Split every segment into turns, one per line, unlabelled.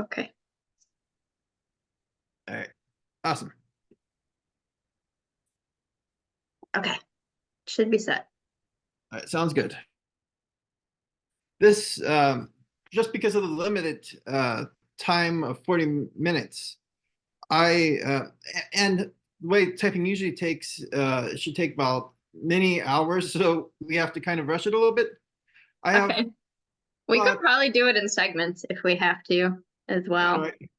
Okay.
All right. Awesome.
Okay. Should be set.
All right. Sounds good. This, just because of the limited time of 40 minutes, and the way typing usually takes, it should take about many hours, so we have to kind of rush it a little bit.
Okay. We could probably do it in segments if we have to as well.
All right.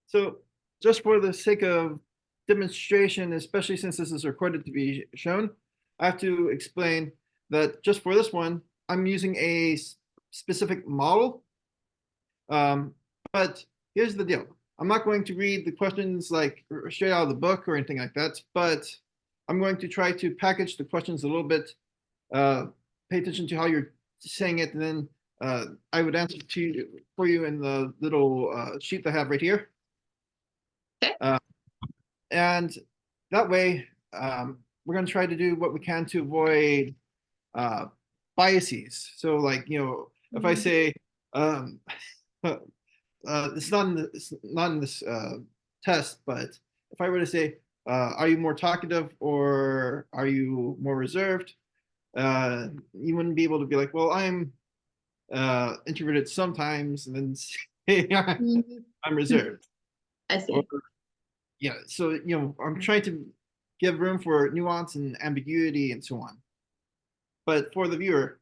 So just for the sake of demonstration, especially since this is recorded to be shown, I have to explain that just for this one, I'm using a specific model. But here's the deal. I'm not going to read the questions like straight out of the book or anything like that, but I'm going to try to package the questions a little bit, pay attention to how you're saying it, and then I would answer for you in the little sheet that I have right here.
Okay.
And that way, we're going to try to do what we can to avoid biases. So like, if I say, it's not in this test, but if I were to say, are you more talkative or are you more reserved? You wouldn't be able to be like, well, I'm introverted sometimes, and then say I'm reserved.
I see.
Or, yeah, so I'm trying to give room for nuance and ambiguity and so on. But for the viewer,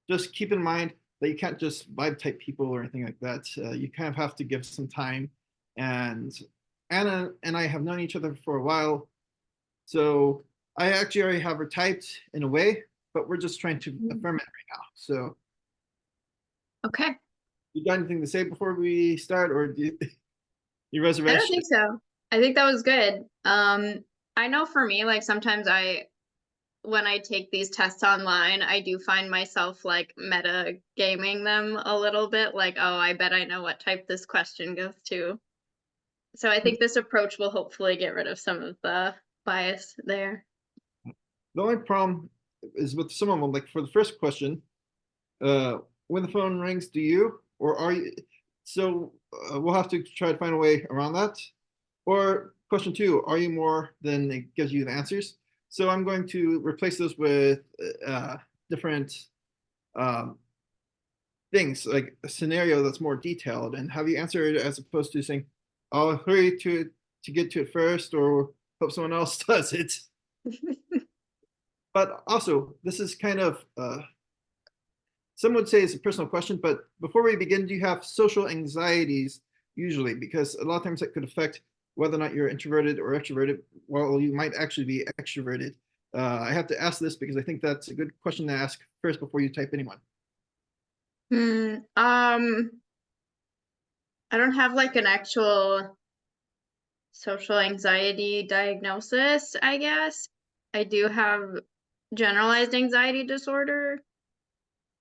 just keep in mind that you can't just vibe type people or anything like that. You kind of have to give some time. And Anna and I have known each other for a while, so I actually already have her typed in a way, but we're just trying to affirm it right now. So,
okay.
You got anything to say before we start, or do you reservation?
I don't think so. I think that was good. I know for me, like sometimes when I take these tests online, I do find myself like meta gaming them a little bit, like, oh, I bet I know what type this question goes to. So I think this approach will hopefully get rid of some of the bias there.
The only problem is with some of them, like for the first question, when the phone rings, do you, or are you, so we'll have to try to find a way around that. Or question 2, are you more than it gives you the answers? So I'm going to replace those with different things, like a scenario that's more detailed, and have you answer it as opposed to saying, I'll hurry to get to it first, or hope someone else does it. But also, this is kind of, some would say it's a personal question, but before we begin, do you have social anxieties usually? Because a lot of times that could affect whether or not you're introverted or extroverted, while you might actually be extroverted. I have to ask this because I think that's a good question to ask first before you type anyone.
I don't have like an actual social anxiety diagnosis, I guess. I do have generalized anxiety disorder,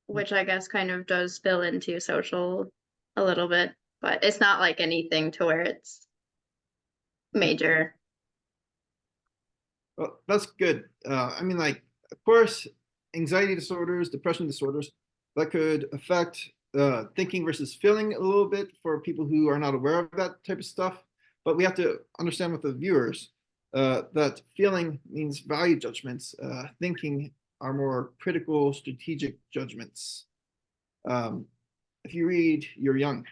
which I guess kind of does fill into social a little bit, but it's not like anything to where it's major.
Well, that's good. I mean, like, of course, anxiety disorders, depression disorders, that could affect thinking versus feeling a little bit for people who are not aware of that type of stuff. But we have to understand with the viewers that feeling means value judgments. Thinking are more critical, strategic judgments. If you read, you're young.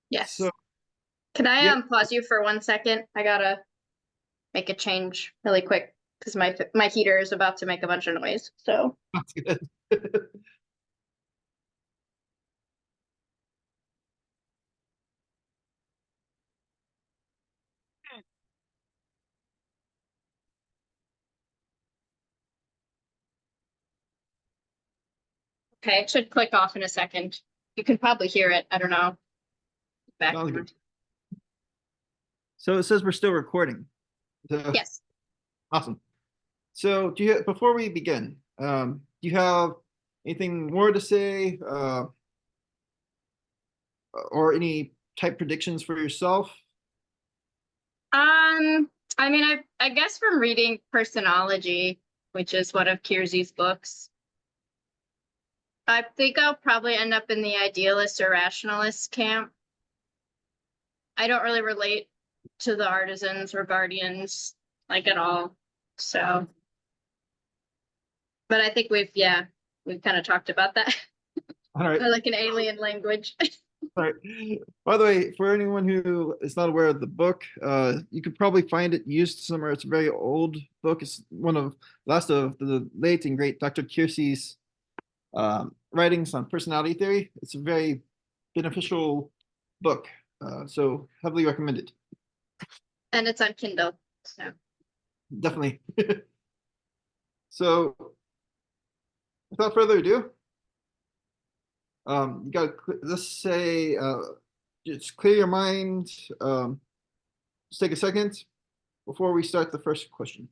Yes.
So,
can I pause you for 1 second? I gotta make a change really quick because my heater is about to make a bunch of noise. So
that's good.
okay, it should click off in a second. You can probably hear it. I don't know.
Background. So it says we're still recording. So,
yes.
Awesome. So before we begin, do you have anything more to say or any type predictions for yourself?
I mean, I guess from reading Personology, which is one of Keirsey's books, I think I'll probably end up in the idealist or rationalist camp. I don't really relate to the artisans or guardians like at all. So, but I think we've kind of talked about that.
All right.
Or like an alien language.
All right. By the way, for anyone who is not aware of the book, you could probably find it used somewhere. It's a very old book. It's one of last of the late and great Dr. Keirsey's writings on personality theory. It's a very beneficial book, so heavily recommended.
And it's on Kindle. So
Definitely. So, without further ado, you got to let's say just clear your mind. Just take a second before we start the first question.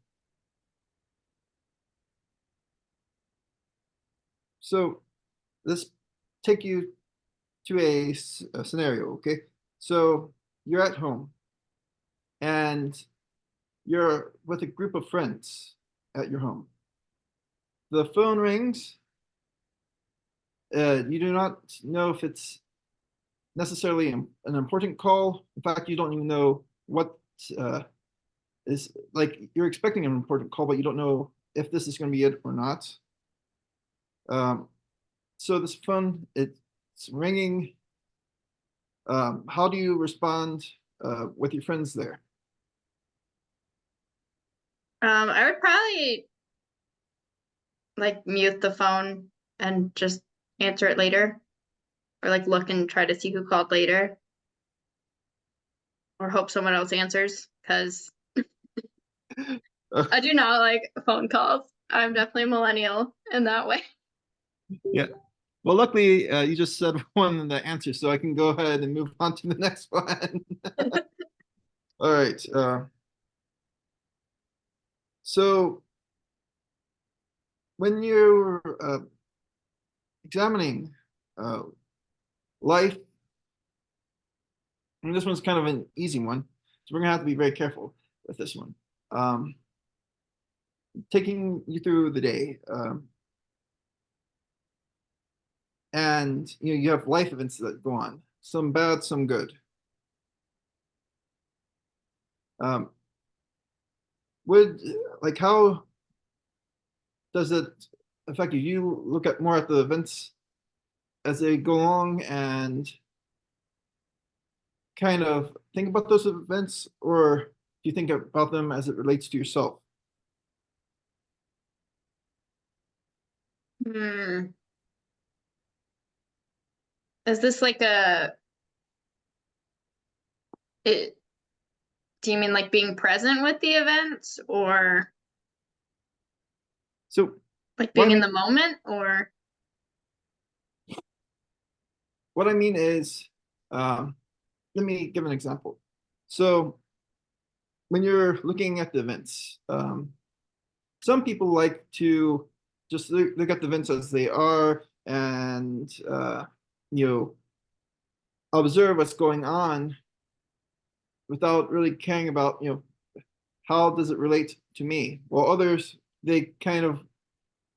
So let's take you to a scenario, okay? So you're at home and you're with a group of friends at your home. The phone rings. You do not know if it's necessarily an important call. In fact, you don't even know what is like you're expecting an important call, but you don't know if this is going to be it or not. So this phone, it's ringing. How do you respond with your friends there?
I would probably like mute the phone and just answer it later. Or like look and try to see who called later. Or hope someone else answers. Because I do not like phone calls. I'm definitely a millennial in that way.
Yeah. Well, luckily, you just said one of the answers, so I can go ahead and move on to the next one. All right. So when you're examining uh, life, and this one's kind of an easy one, so we're gonna have to be very careful with this one. Um, Taking you through the day, and you have life events that go on, some bad, some good. Um, would like how does it affect you? You look at more at the events as they go along and kind of think about those events, or do you think about them as it relates to yourself?
Hmm. Is this like it, do you mean like being present with the events or
So
like
what I
being in
mean,
the moment or
what I mean is, um, let me give an example. So when you're looking at the events, some people like to just look at the events as they are and you know observe what's going on without really caring about how does it relate to me. While others they kind of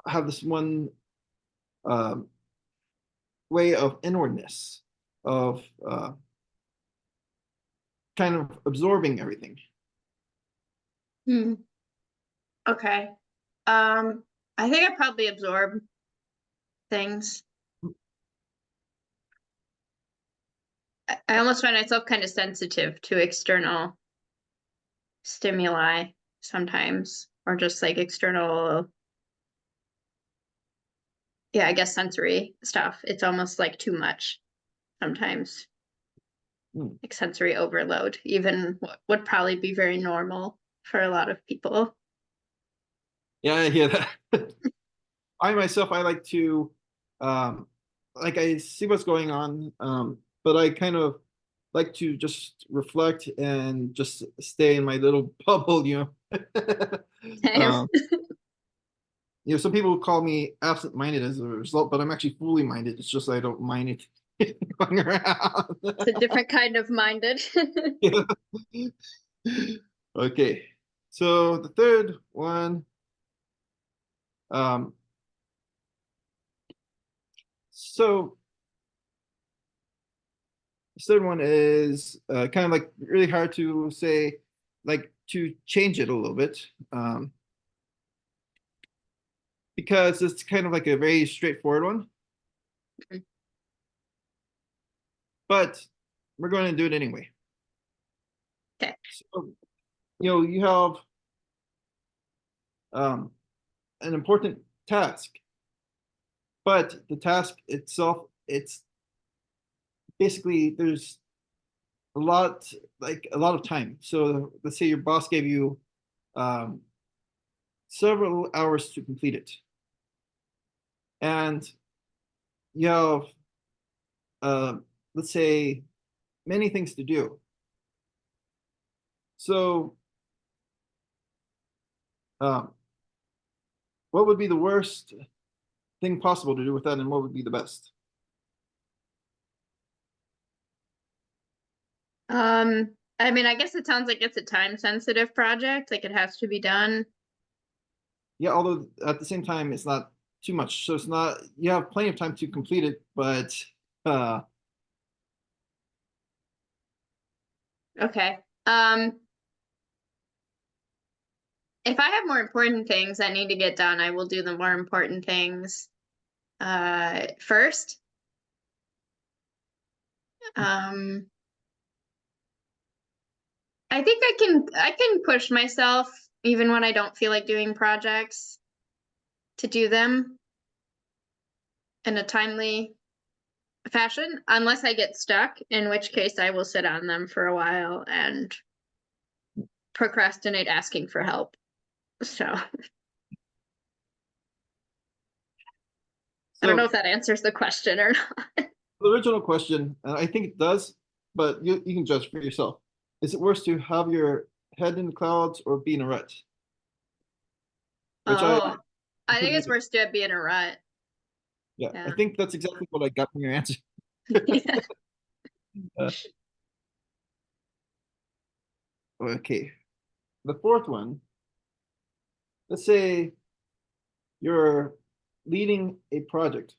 have this one um, way of inwardness of kind of absorbing everything.
hmm. Okay. I think I probably absorb things. I almost find myself kind of sensitive to external stimuli sometimes, or just like external, yeah, I guess sensory stuff. It's almost like too much sometimes,
Hmm.
like sensory overload, even what would probably be very normal for a lot of people.
Yeah, I hear that. I myself, I like to, um, like I see what's going on, but I kind of like to just reflect and just stay in my little bubble,
Same.
um, some people call me absent-minded as a result, but I'm actually fully minded. It's just I don't mind it going around.
It's a different kind of minded.
Yeah. Okay, so the third one, um, so The third one is kind of like really hard to say, like to change it a little bit, because it's kind of like a very straightforward one.
Mhm.
But we're going to do it anyway.
Okay.
So, you have an important task, but the task itself, it's basically there's a lot a lot of time. So let's say your boss gave you um, several hours to complete it, and you have uh, let's say many things to do. So um, what would be the worst thing possible to do with that, and what would be the best?
I mean, I guess it sounds like it's a time sensitive project, like it has to be done.
Yeah, although at the same time it's not too much, so it's not, you have plenty of time to complete it, but uh
Okay. If I have more important things that need to get done, I will do the more important things first. Um, I think I can push myself even when I don't feel like doing projects to do them in a timely fashion, unless I get stuck, in which case I will sit on them for a while and procrastinate asking for help. So I don't know
so
if that answers the question or not.
the original question, I think it does, but you can judge for yourself. Is it worse to have your head in the clouds or be in a rut? Which I
Oh, I think it's
completely,
worse to be in a rut.
yeah, I
Yeah.
think that's exactly what I got from your answer.
Yeah.
uh, okay, the fourth one, let's say you're leading a project.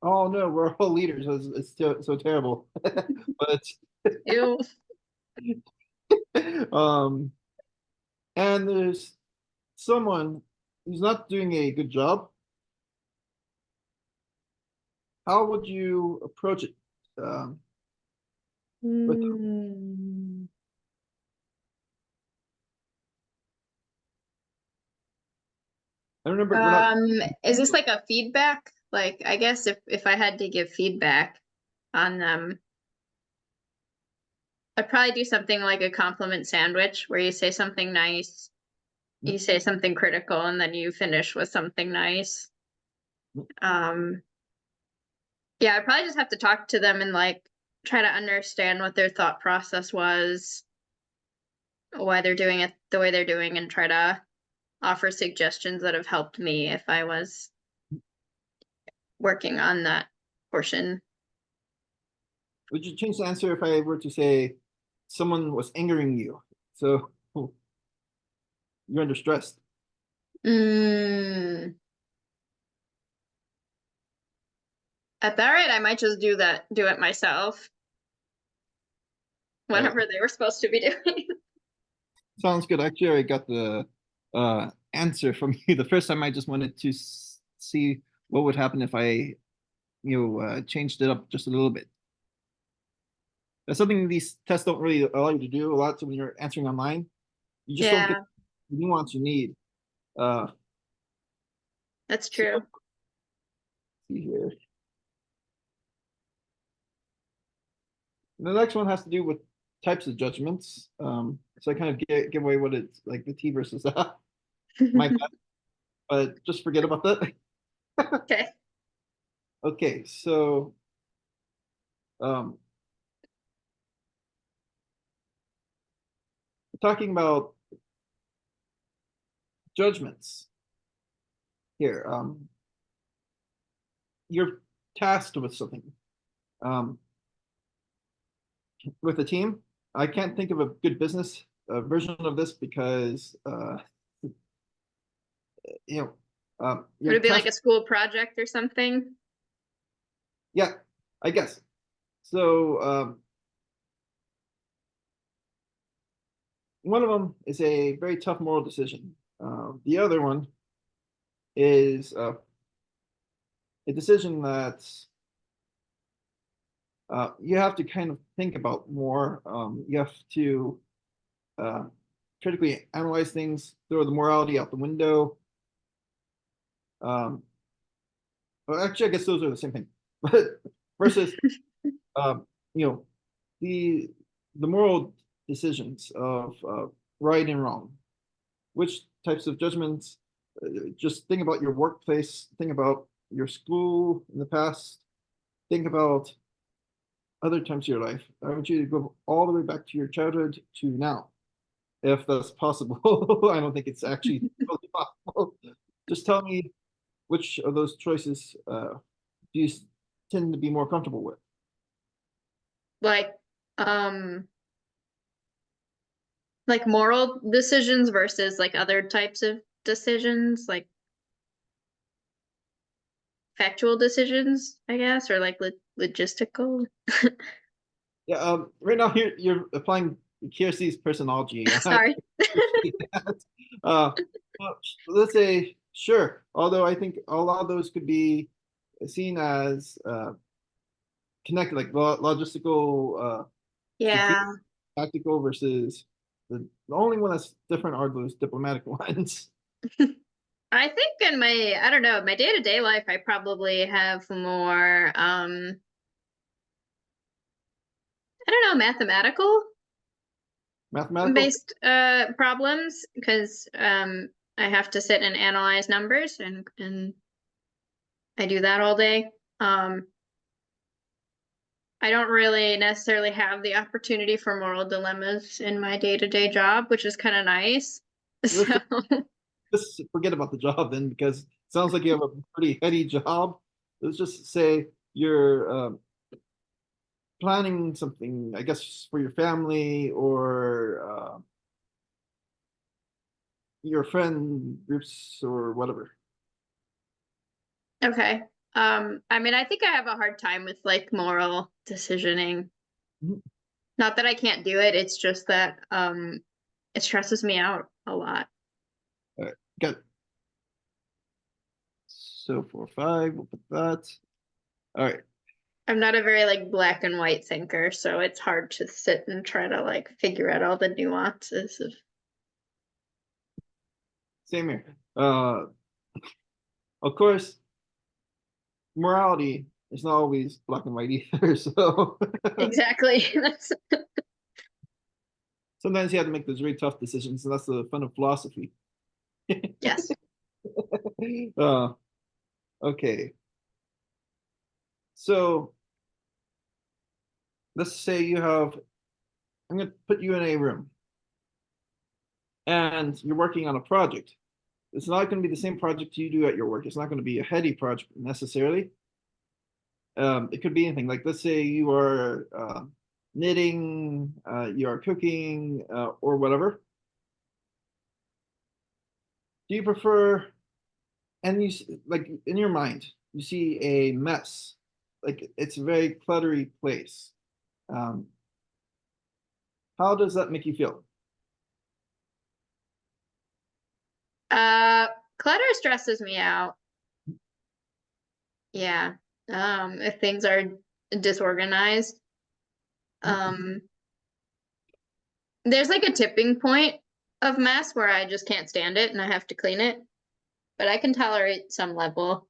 Oh no, we're all leaders. It's so terrible. But
Ew.
um, and there's someone who's not doing a good job. How would you approach it? Um, with
Hmm.
I remember we're not.
Is this like a feedback? Like, I guess if I had to give feedback on them, I'd probably do something like a compliment sandwich where you say something nice, you say something critical, and then you finish with something nice. Um, yeah, I'd probably just have to talk to them and like try to understand what their thought process was, why they're doing it the way they're doing, and try to offer suggestions that have helped me if I was working on that portion.
Would you change the answer if I were to say someone was angering you? So you're under stress.
Mm. At that rate, I might just do it myself,
Uh,
whatever they were supposed to be doing.
Sounds good. Actually, I got the answer from you. The first time I just wanted to see what would happen if I, changed it up just a little bit. That's something these tests don't really allow you to do a lot. So when you're answering online, you just don't get
Yeah,
the nuance you need. Uh,
that's
so
true.
let's see here. The next one has to do with types of judgments. So I kind of give away what it's like the T versus that. My bad, but just forget about that.
Okay.
Okay, so um, talking about judgments here. You're tasked with something um, with a team. I can't think of a good business version of this because you know
Would
you're
it be like
tasked.
a school project or something?
Yeah, I guess so. one of them is a very tough moral decision. The other one is a decision that you have to kind of think about more. You have to uh, critically analyze things, throw the morality out the window. Um, well, actually, I guess those are the same thing. But versus, um, you know, the the moral decisions of right and wrong. Which types of judgments? Just think about your workplace. Think about your school in the past. Think about other times of your life. I want you to go all the way back to your childhood to now, if that's possible. I don't think it's actually totally possible. Just tell me which of those choices do you tend to be more comfortable with?
Like, um, like moral decisions versus like other types of decisions, like factual decisions, I guess, or like logistical.
Yeah, right now you're applying Keirsey's personology. I
Sorry.
appreciate that. Uh, well, let's say sure. Although I think a lot of those could be seen as connected, like logistical, strategic,
Yeah.
tactical versus the only one that's different are those diplomatic ones.
I think in my, I don't know, my day-to-day life, I probably have more, I don't know, mathematical
Mathematical.
based problems because I have to sit and analyze numbers and I do that all day. I don't really necessarily have the opportunity for moral dilemmas in my day-to-day job, which is kind of nice.
Let's
So,
just forget about the job then, because it sounds like you have a pretty heady job. Let's just say you're planning something, I guess, for your family or your friend groups or whatever.
okay. I mean, I think I have a hard time with like moral decisioning.
Mhm.
Not that I can't do it, it's just that it stresses me out a lot.
All right, got it. So 4, 5, we'll put that. All right,
I'm not a very like black and white thinker, so it's hard to sit and try to like figure out all the nuances of
same here. Of course, morality is not always black and white either. So
exactly. That's
sometimes you have to make those really tough decisions, and that's the fun of philosophy.
yes.
uh, okay, so let's say you have, I'm going to put you in a room and you're working on a project. It's not going to be the same project you do at your work. It's not going to be a heady project necessarily. It could be anything. Like let's say you are knitting, you are cooking, or whatever. Do you prefer, and like in your mind, you see a mess, like it's a very cluttery place. Um, how does that make you feel?
Uh Clutter stresses me out. Yeah. If things are disorganized. Um there's like a tipping point of mess where I just can't stand it and I have to clean it, but I can tolerate some level.
All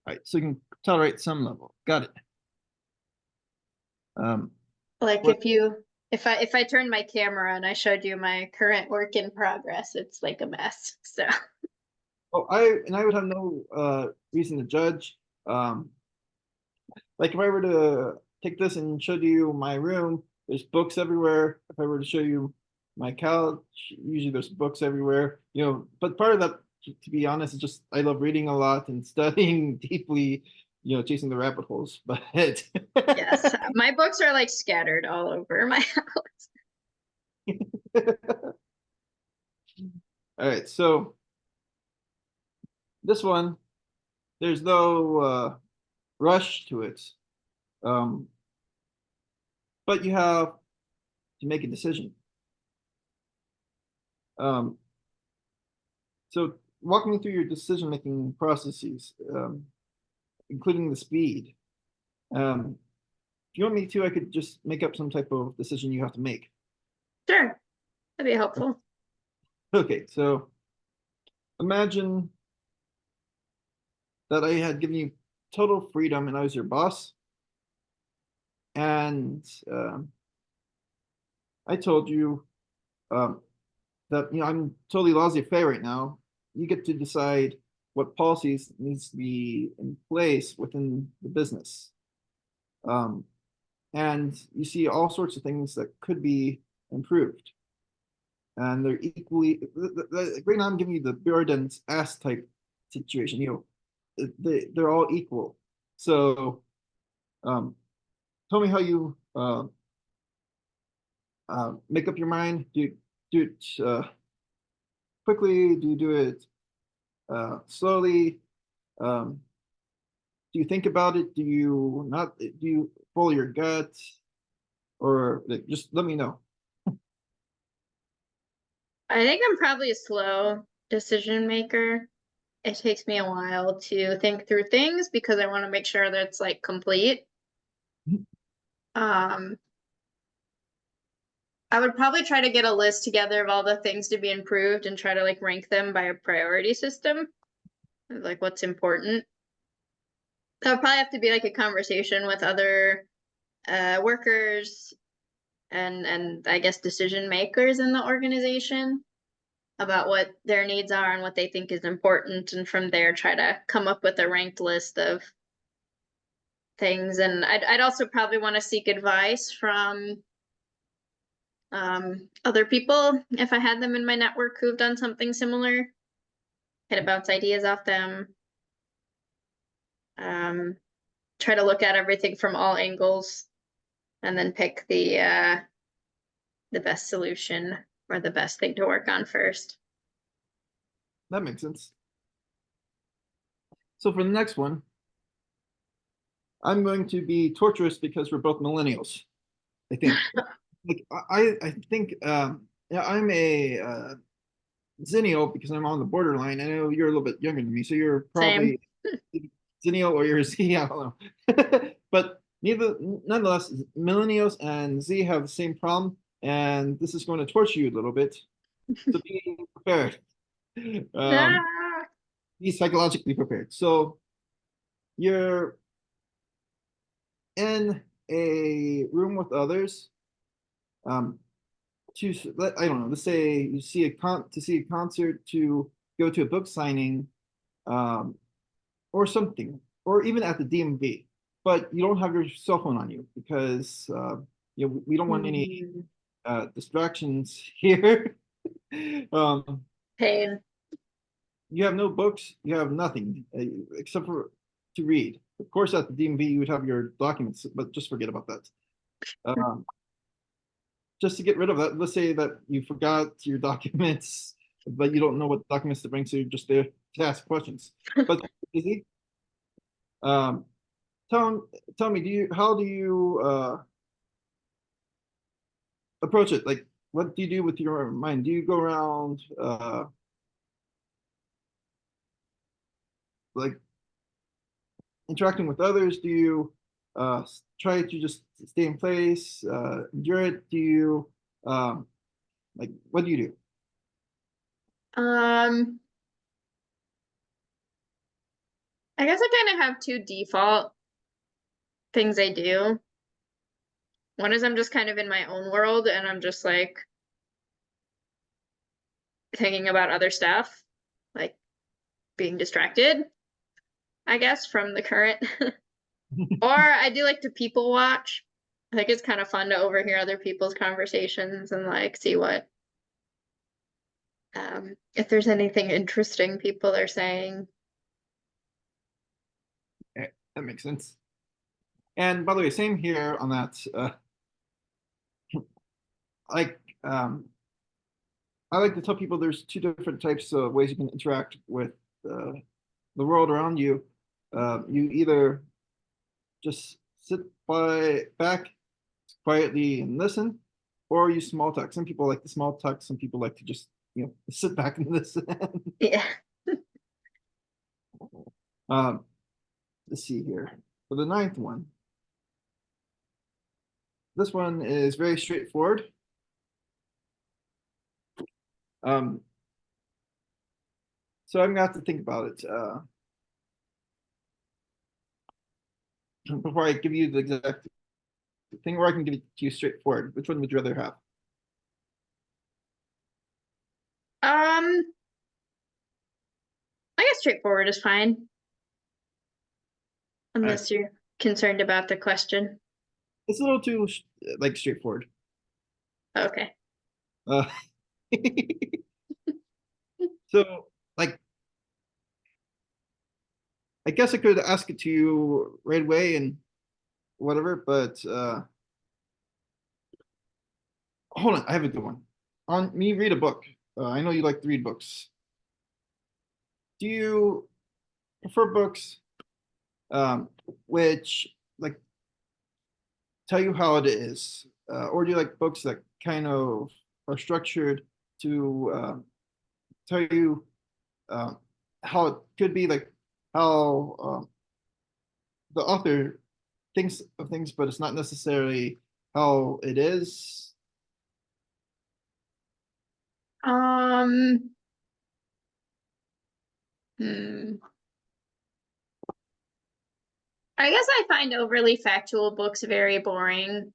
right, so you can tolerate some level. Got it. Um,
Like
what?
if I turned my camera and I showed you my current work in progress, it's like a mess. So
Oh, I would have no reason to judge. Um, like if I were to take this and show you my room, there's books everywhere. If I were to show you my couch, usually there's books everywhere. But part of that, to be honest, is just I love reading a lot and studying deeply. Chasing the rabbit holes. But
yes, my books are like scattered all over my house.
all right, so this one, there's no rush to it. Um, but you have to make a decision. Um, so walk me through your decision-making processes, including the speed. If you want me to, I could just make up some type of decision you have to make.
Sure, that'd be helpful.
Okay, so imagine that I had given you total freedom and I was your boss. And I told you um, that I'm totally laissez-faire right now. You get to decide what policies needs to be in place within the business. And you see all sorts of things that could be improved. And they're equally, right now I'm giving you the Buridan's ass type situation. They're all equal. So tell me how you make up your mind. Do it quickly? Do you do it slowly? Do you think about it? Do you not? Do you follow your gut? Or like, just let me know.
I think I'm probably a slow decision maker. It takes me a while to think through things because I want to make sure that it's like complete. Um, I would probably try to get a list together of all the things to be improved and try to like rank them by a priority system, like what's important. That would probably have to be like a conversation with other workers and I guess decision makers in the organization about what their needs are and what they think is important, and from there try to come up with a ranked list of things. And I'd also probably want to seek advice from other people if I had them in my network who've done something similar. Kind of bounce ideas off them. Try to look at everything from all angles, and then pick the best solution or the best thing to work on first.
That makes sense. So for the next one, I'm going to be torturous because we're both millennials. I think. Like I think yeah, I'm a Zennial because I'm on the borderline. I know you're a little bit younger than me, so you're
Same.
probably Zennial or you're Z. I don't know. But nonetheless, millennials and Z have the same problem, and this is going to torture you a little bit. So be prepared. Um,
Ah!
be psychologically prepared. So you're in a room with others. Um, to I don't know. Let's say you see to see a concert, to go to a book signing, um, or something, or even at the DMV. But you don't have your cell phone on you because we don't want any
Mm,
distractions here. um,
pain.
you have no books, you have nothing except for to read. Of course, at the DMV, you would have your documents, but just forget about that. Um, just to get rid of that, let's say that you forgot your documents, but you don't know what documents to bring, so you're just there to ask questions. But easy. Um, tell me, how do you approach it? Like, what do you do with your mind? Do you go around like interacting with others? Do you try to just stay in place, endure it? Do you like what do you do?
Um, I guess I kind of have two default things I do. One is I'm just kind of in my own world and I'm just like thinking about other stuff, like being distracted, I guess, from the current. Or I do like to people watch. I think it's kind of fun to overhear other people's conversations and like see what if there's anything interesting people are saying.
Okay, that makes sense. And by the way, same here on that. Like I like to tell people there's two different types of ways you can interact with uh, the world around you. You either just sit back quietly and listen, or you small talk. Some people like to small talk. Some people like to just sit back and listen.
Yeah.
Let's see here. For the ninth one. This one is very straightforward. So I'm gonna have to think about it before I give you the exact thing, or I can give it to you straightforward. Which one would you rather have?
I guess straightforward is fine, unless you're concerned about the question.
It's a little too like straightforward.
Okay.
Uh, so like, I guess I could ask it to you right away and whatever, but hold on, I have a good one. On me, read a book. I know you like to read books. Do you prefer books which like tell you how it is, or do you like books that kind of are structured to tell you how it could be, like how the author thinks of things, but it's not necessarily how it is?
Um, hmm. I guess I find overly factual books very boring.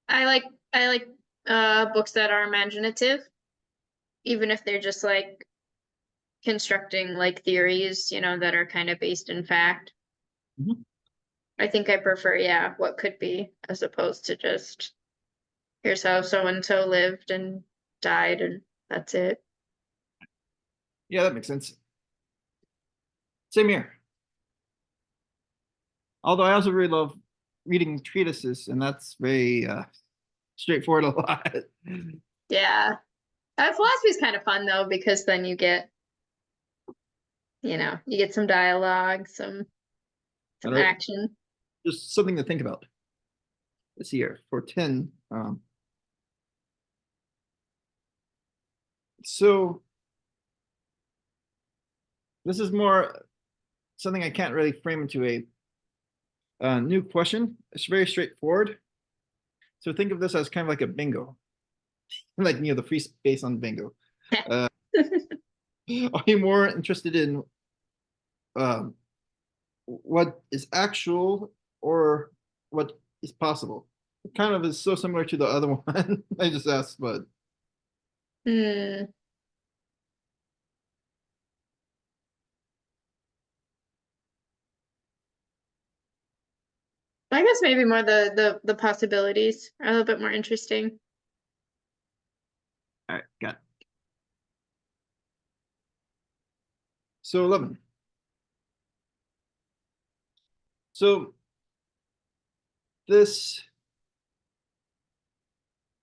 I like books that are imaginative, even if they're just like constructing like theories, that are kind of based in fact.
Mhm.
I think I prefer, yeah, what could be, as opposed to just here's how so and so lived and died and that's it.
Yeah, that makes sense. Same here. Although I also really love reading treatises, and that's very straightforward a lot.
Yeah. Philosophy is kind of fun though, because then you get some dialogue, some
All
some
right,
action.
just something to think about. Let's see here for 10. So this is more something I can't really frame into a new question. It's very straightforward. So think of this as kind of like a bingo, like the free space on bingo. Uh, are you more interested in um, what is actual or what is possible? It kind of is so similar to the other one I just asked, but
Hmm. I guess maybe more the possibilities are a little bit more interesting.
all right, got it. So 11. So this,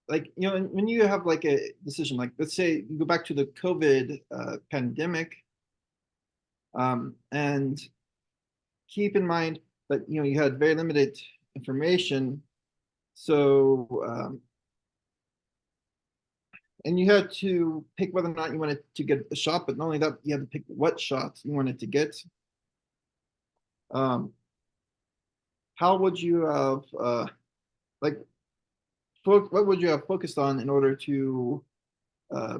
like, when you have like a decision, like let's say you go back to the COVID pandemic, and keep in mind that you had very limited information, so and you had to pick whether or not you wanted to get a shot, but not only that, you had to pick what shot you wanted to get. Um, how would you have like what would you have focused on in order to uh,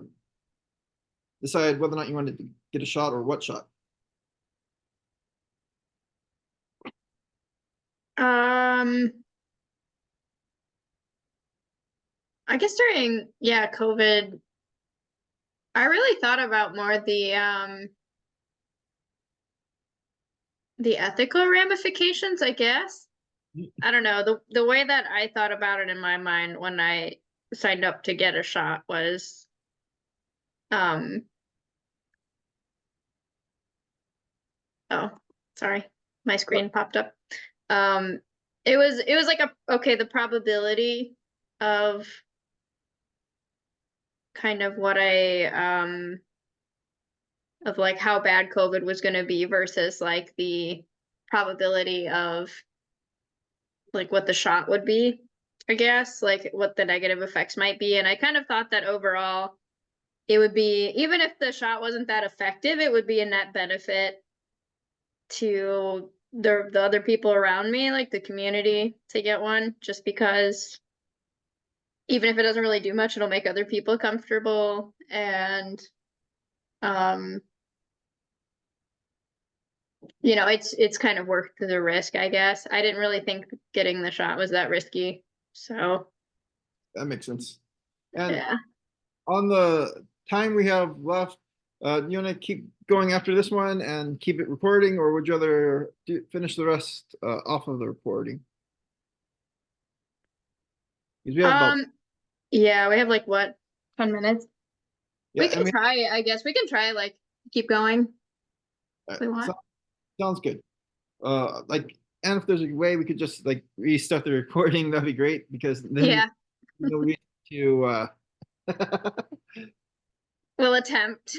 decide whether or not you wanted to get a shot or what shot?
Um, I guess during, yeah, COVID, I really thought about more the ethical ramifications, I guess. I don't know. The way that I thought about it in my mind when I signed up to get a shot was um oh, sorry. My screen popped up. Um it was like the probability of kind of what I of like how bad COVID was going to be versus like the probability of like what the shot would be. I guess, like what the negative effects might be. And I kind of thought that overall it would be, even if the shot wasn't that effective, it would be a net benefit to the other people around me, like the community, to get one, just because even if it doesn't really do much, it'll make other people comfortable. And um it's kind of worth the risk, I guess. I didn't really think getting the shot was that risky. So
That makes sense. And
yeah.
on the time we have left, you want to keep going after this one and keep it recording, or would you rather finish the rest off of the recording? Because we have about,
Yeah, we have like what, 10 minutes?
yeah,
We can try, I guess. We can try like keep going if we want.
so, sounds good. Like, and if there's a way we could just like restart the recording, that'd be great because then
Yeah,
no reason to
we'll attempt.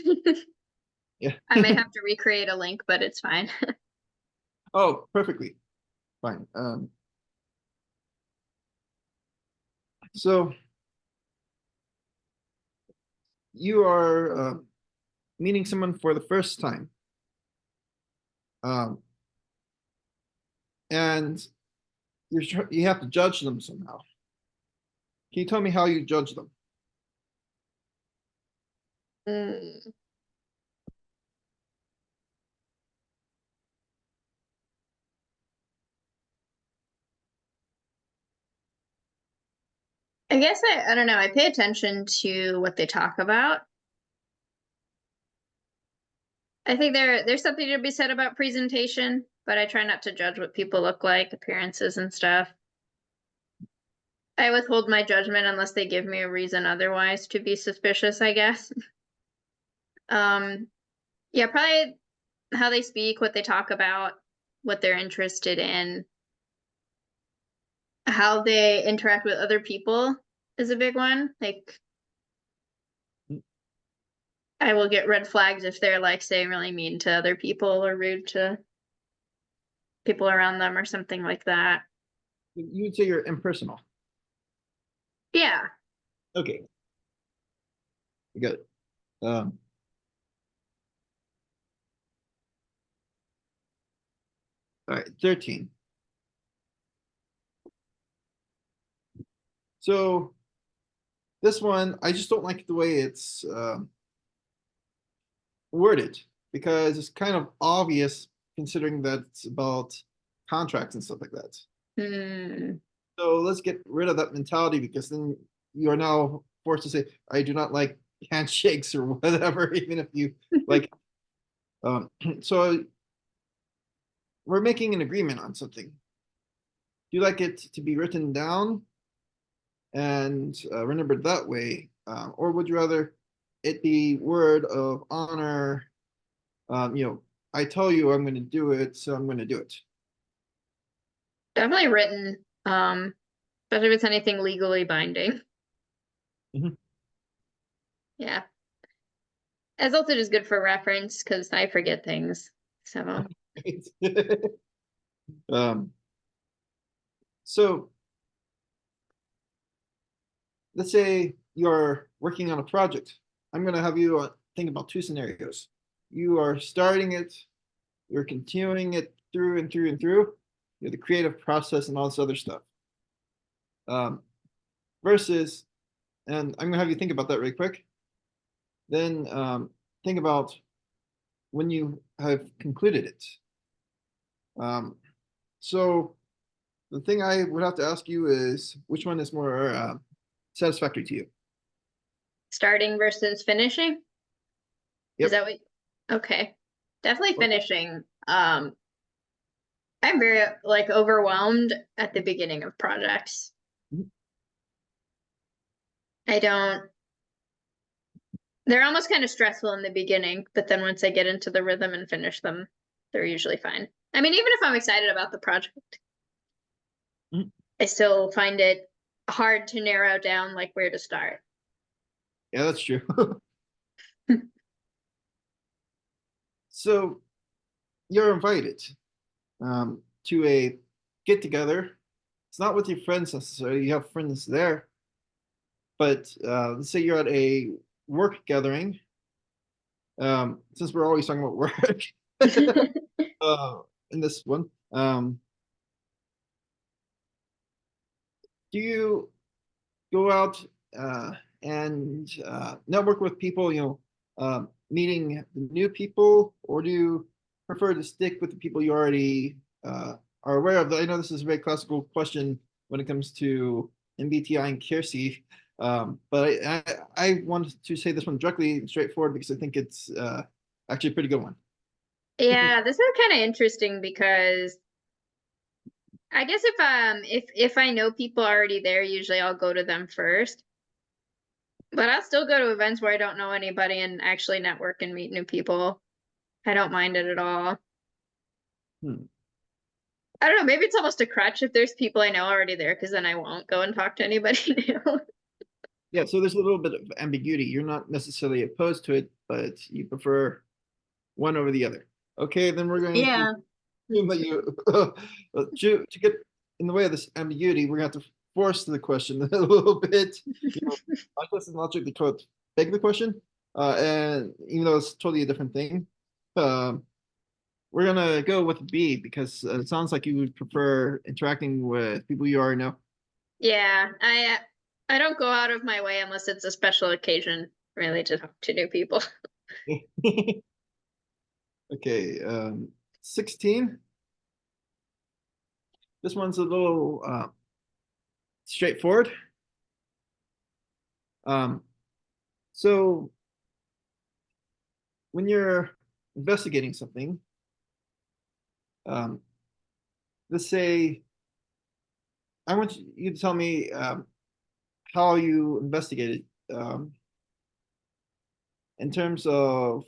yeah.
I may have to recreate a link, but it's fine.
Oh, perfectly fine. So you are meeting someone for the first time, um, and you have to judge them somehow. Can you tell me how you judge them?
Mm. I guess I don't know. I pay attention to what they talk about. I think there's something to be said about presentation, but I try not to judge what people look like, appearances and stuff. I withhold my judgment unless they give me a reason otherwise to be suspicious, I guess. Um, yeah, probably how they speak, what they talk about, what they're interested in, how they interact with other people is a big one. Like, I will get red flags if they're like saying really mean to other people or rude to people around them or something like that.
You would say you're impersonal.
Yeah.
Okay, good. Um, all right, 13. So this one, I just don't like the way it's worded because it's kind of obvious considering that it's about contracts and stuff like that.
Hmm.
So let's get rid of that mentality because then you are now forced to say, I do not like handshakes or whatever, even if you like. So we're making an agreement on something. Do you like it to be written down and remembered that way? Or would you rather it be word of honor? I tell you I'm going to do it, so I'm going to do it.
Definitely written. Especially if it's anything legally binding.
Mhm.
Yeah. It's also just good for reference because I forget things. So
um, so let's say you're working on a project. I'm going to have you think about two scenarios. You are starting it, you're continuing it through and through and through, you know, the creative process and all this other stuff. Um, versus, and I'm going to have you think about that really quick. Then think about when you have concluded it. Um, so the thing I would have to ask you is which one is more satisfactory to you?
starting versus finishing? Is
Yep.
that what? Okay. Definitely finishing. I'm very like overwhelmed at the beginning of projects. I don't, they're almost kind of stressful in the beginning, but then once I get into the rhythm and finish them, they're usually fine. I mean, even if I'm excited about the project,
Mhm.
I still find it hard to narrow down like where to start.
Yeah, that's true. So you're invited to a get together it's not with your friends necessarily. You have friends there, but let's say you're at a work gathering. Since we're always talking about work, uh, in this one, do you go out and network with people, meeting new people, or do you prefer to stick with the people you already are aware of? I know this is a very classical question when it comes to MBTI and Keirsey, but I wanted to say this one directly and straightforward because I think it's actually a pretty good one.
Yeah, this is kind of interesting because I guess if I know people already there, usually I'll go to them first. But I'll still go to events where I don't know anybody and actually network and meet new people. I don't mind it at all.
Hmm.
I don't know, maybe it's almost a crutch if there's people I know already there, because then I won't go and talk to anybody new.
Yeah, so there's a little bit of ambiguity. You're not necessarily opposed to it, but you prefer one over the other. Okay, then we're going to
Yeah.
assume that you to get in the way of this ambiguity, we're going to have to force the question a little bit. I guess it's logically to beg the question, and even though it's totally a different thing, um, we're gonna go with B because it sounds like you would prefer interacting with people you already know.
Yeah, I don't go out of my way unless it's a special occasion, really, to talk to new people.
Okay, 16. This one's a little straightforward. Um, so when you're investigating something, um, let's say I want you to tell me how you investigated in terms of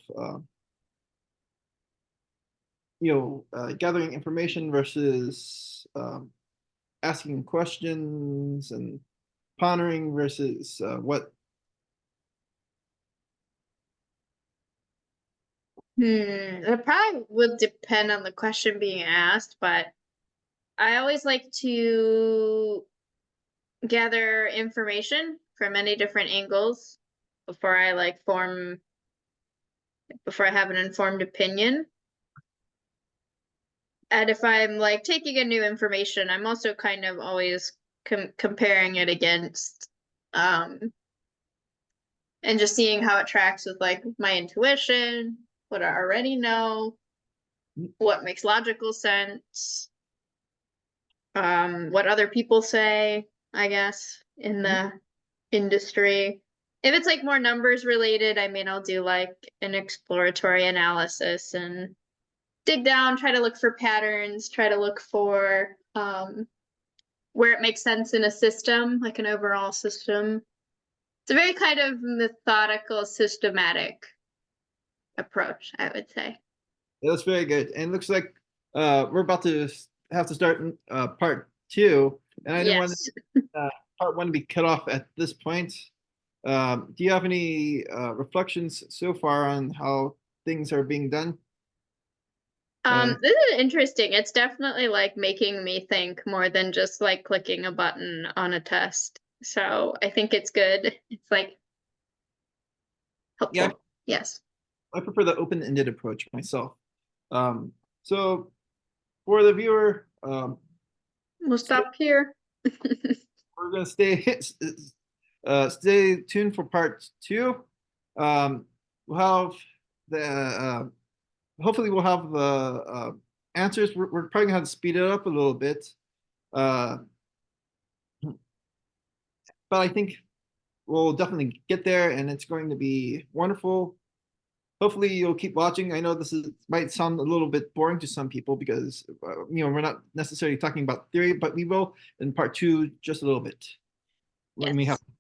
gathering information versus asking questions and pondering versus what.
It probably would depend on the question being asked, but I always like to gather information from many different angles before I before I have an informed opinion. And if I'm like taking in new information, I'm also kind of always comparing it against um and just seeing how it tracks with like my intuition, what I already know, what makes logical sense, what other people say, I guess, in the industry. If it's like more numbers related, I mean, I'll do like an exploratory analysis and dig down, try to look for patterns, try to look for where it makes sense in a system, like an overall system. It's a very kind of methodical, systematic approach, I would say.
Yeah, that's very good. And it looks like we're about to have to start part two, and I didn't want
Yes.
part one to be cut off at this point. Do you have any reflections so far on how things are being done?
This is interesting. It's definitely like making me think more than just like clicking a button on a test. So I think it's good. It's like
Yeah,
helpful. Yes.
I prefer the open-ended approach myself. So for the viewer,
We'll stop here.
we're gonna stay tuned for part two. We'll have the hopefully we'll have the answers. We're probably gonna have to speed it up a little bit, uh, but I think we'll definitely get there, and it's going to be wonderful. Hopefully you'll keep watching. I know this might sound a little bit boring to some people because we're not necessarily talking about theory, but we will in part two just a little bit when we have
Yes.